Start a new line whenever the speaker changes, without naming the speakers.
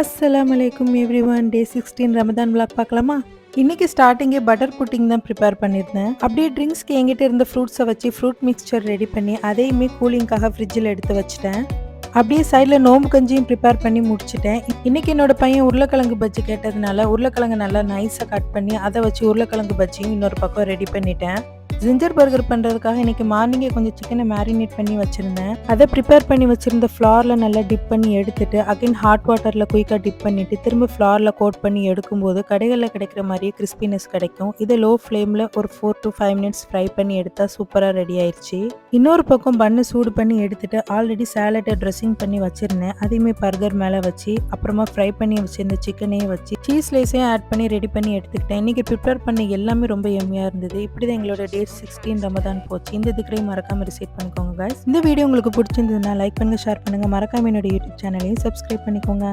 அஸ்ஸலாமலைக்கும் everyone. டே 16 Ramadan vlog பார்க்கலாமா? இன்னைக்கு ஸ்டார்டிங்கே பட்டர் புட்டிங் தான் ப்ரிப்பேர் பண்ணியிருந்தேன். அப்படியே ட்ரிங்க்ஸ்க்கு என்கிட்ட இருந்த ஃப்ரூட்ஸை வச்சு ஃப்ரூட் மிக்சர் ரெடி பண்ணி அதையுமே கூலிங்காக ஃப்ரிட்ஜில் எடுத்து வச்சுட்டேன். அப்படியே சைடில் நோம்பு கஞ்சியும் ப்ரிப்பேர் பண்ணி முடிச்சிட்டேன். இன்னைக்கு என்னோட பையன் உருளைக்கிழங்கு பஜ்ஜி கேட்டதுனால உருளைக்கிழங்கு நல்லா நைஸாக கட் பண்ணி அதை வச்சு உருளைக்கிழங்கு பஜ்ஜியும் இன்னொரு பக்கம் ரெடி பண்ணிட்டேன். ஜிஞ்சர் பர்கர் பண்ணுறதுக்காக இன்றைக்கி மார்னிங்கே கொஞ்சம் சிக்கனை மேரினேட் பண்ணி வச்சுருந்தேன். அதை ப்ரிப்பேர் பண்ணி வச்சுருந்த ஃப்ளாரில் நல்லா டிப் பண்ணி எடுத்துட்டு அகைன் ஹாட் வாட்டரில் குயிக்காக டிப் பண்ணிவிட்டு திரும்ப ஃப்ளாரில் கோட் பண்ணி எடுக்கும்போது கடைகளில் கிடைக்கிற மாதிரியே கிறிஸ்பினஸ் கிடைக்கும். இதை லோ ஃப்ளேமில் ஒரு 4 to 5 minutes ஃப்ரை பண்ணி எடுத்தால் சூப்பராக ரெடி ஆயிடுச்சு. இன்னொரு பக்கம் பன்னு சூடு பண்ணி எடுத்துட்டு ஆல்ரெடி சாலட்டை ட்ரெஸ்ஸிங் பண்ணி வச்சுருந்தேன். அதையுமே பர்கர் மேலே வச்சு அப்புறமா ஃப்ரை பண்ணி வச்சுருந்த சிக்கனையும் வச்சு சீஸ் லேஸையும் ஆட் பண்ணி ரெடி பண்ணி எடுத்துக்கிட்டேன். இன்றைக்கி ப்ரிப்பேர் பண்ண எல்லாமே ரொம்ப எம்மியாக இருந்தது. இப்படி தான் எங்களோட டே 16 ரமதான் போச்சு. இந்த திக்கரையும் மறக்காம ரிசீட் பண்ணிக்கோங்க guys. இந்த வீடியோ உங்களுக்கு பிடிச்சிருந்ததுன்னா லைக் பண்ணுங்க, ஷேர் பண்ணுங்க, மறக்காம என்னோட யூடியூப் சேனலையும் சப்ஸ்கிரைப் பண்ணிக்கோங்க.